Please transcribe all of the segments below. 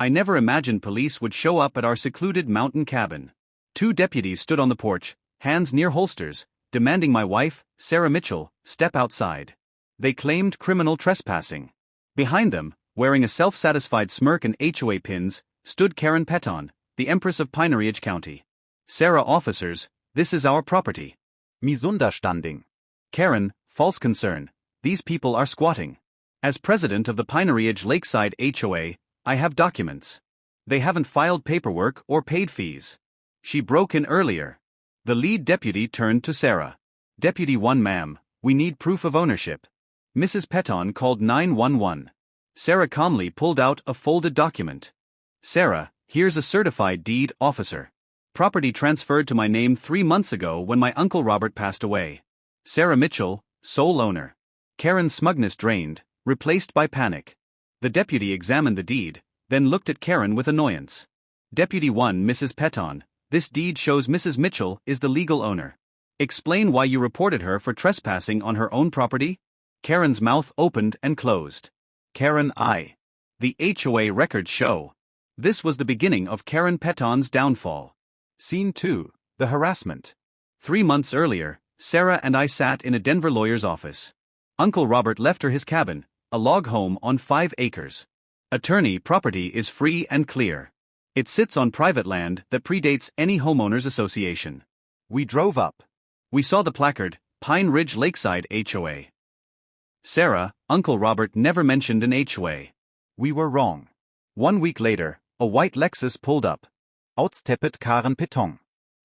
I never imagined police would show up at our secluded mountain cabin. 2 deputies stood on the porch, hands near holsters, demanding my wife, Sarah Mitchell, step outside. They claimed criminal trespassing. Behind them, wearing a self-satisfied smirk and HOA pins, stood Karen Peton, the Empress of Pineridge County. Sarah, officers, this is our property. Misunderstanding. Karen, false concern, these people are squatting. As president of the Pineridge Lakeside HOA, I have documents. They haven't filed paperwork or paid fees. She broke in earlier. The lead deputy turned to Sarah. Deputy 1, ma'am, we need proof of ownership. Mrs. Peton called 911. Sarah calmly pulled out a folded document. Sarah, here's a certified deed, officer. Property transferred to my name 3 months ago when my Uncle Robert passed away. Sarah Mitchell, sole owner. Karen's smugness drained, replaced by panic. The deputy examined the deed, then looked at Karen with annoyance. Deputy 1, Mrs. Peton, this deed shows Mrs. Mitchell is the legal owner. Explain why you reported her for trespassing on her own property? Karen's mouth opened and closed. Karen, the HOA records show. This was the beginning of Karen Peton's downfall. Scene 2, the harassment. 3 months earlier, Sarah and I sat in a Denver lawyer's office. Uncle Robert left her his cabin, a log home on 5 acres. Attorney property is free and clear. It sits on private land that predates any homeowners association. We drove up. We saw the placard, Pine Ridge Lakeside HOA. Sarah, Uncle Robert never mentioned an HOA. We were wrong. 1 week later, a white Lexus pulled up. Outsteppet Karen Peton.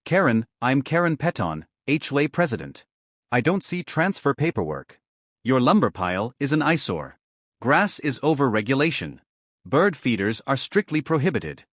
Karen, I'm Karen Peton, HOA president. I don't see transfer paperwork. Your lumber pile is an eyesore. Grass is over regulation. Bird feeders are strictly prohibited.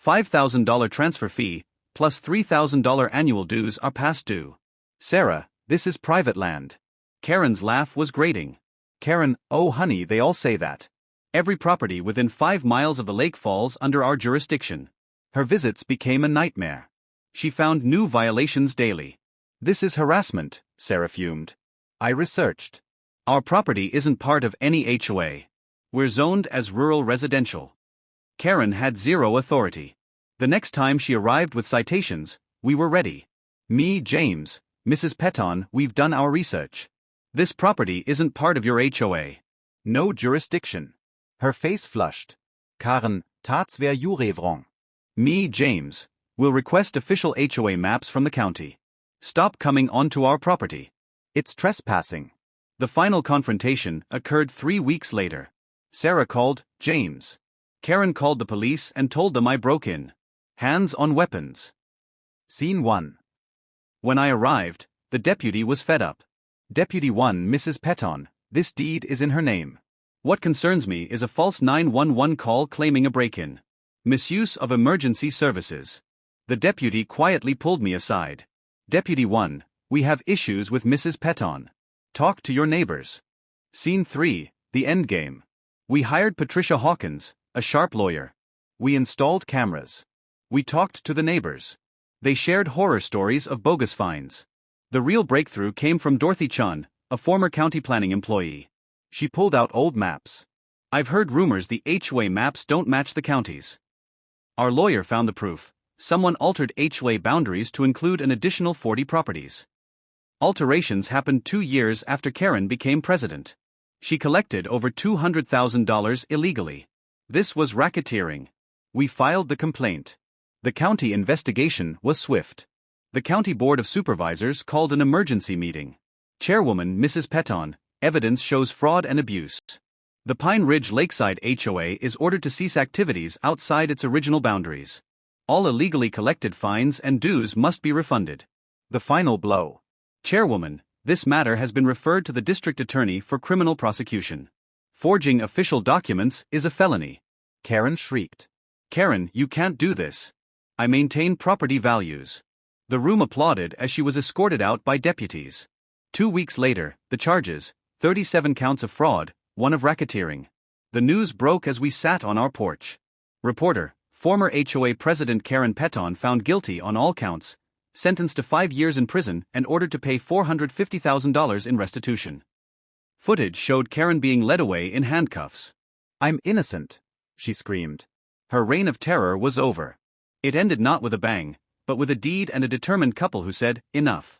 $5,000 transfer fee, plus $3,000 annual dues are past due. Sarah, this is private land. Karen's laugh was grating. Karen, oh honey, they all say that. Every property within 5 miles of the lake falls under our jurisdiction. Her visits became a nightmare. She found new violations daily. This is harassment, Sarah fumed. I researched. Our property isn't part of any HOA. We're zoned as rural residential. Karen had zero authority. The next time she arrived with citations, we were ready. Me, James, Mrs. Peton, we've done our research. This property isn't part of your HOA. No jurisdiction. Her face flushed. Karen, tats wär jure wrong. Me, James, will request official HOA maps from the county. Stop coming onto our property. It's trespassing. The final confrontation occurred 3 weeks later. Sarah called James. Karen called the police and told them I broke in. Hands on weapons. Scene 1. When I arrived, the deputy was fed up. Deputy 1, Mrs. Peton, this deed is in her name. What concerns me is a false 911 call claiming a break-in. Misuse of emergency services. The deputy quietly pulled me aside. Deputy 1, we have issues with Mrs. Peton. Talk to your neighbors. Scene 3, the endgame. We hired Patricia Hawkins, a sharp lawyer. We installed cameras. We talked to the neighbors. They shared horror stories of bogus fines. The real breakthrough came from Dorothy Chun, a former county planning employee. She pulled out old maps. I've heard rumors the HOA maps don't match the county's. Our lawyer found the proof. Someone altered HOA boundaries to include an additional 40 properties. Alterations happened 2 years after Karen became president. She collected over $200,000 illegally. This was racketeering. We filed the complaint. The county investigation was swift. The county board of supervisors called an emergency meeting. Chairwoman Mrs. Peton, evidence shows fraud and abuse. The Pine Ridge Lakeside HOA is ordered to cease activities outside its original boundaries. All illegally collected fines and dues must be refunded. The final blow. Chairwoman, this matter has been referred to the district attorney for criminal prosecution. Forging official documents is a felony. Karen shrieked. Karen, you can't do this. I maintain property values. The room applauded as she was escorted out by deputies. 2 weeks later, the charges, 37 counts of fraud, 1 of racketeering. The news broke as we sat on our porch. Reporter, former HOA president Karen Peton found guilty on all counts, sentenced to 5 years in prison and ordered to pay $450,000 in restitution. Footage showed Karen being led away in handcuffs. I'm innocent, she screamed. Her reign of terror was over. It ended not with a bang, but with a deed and a determined couple who said, enough.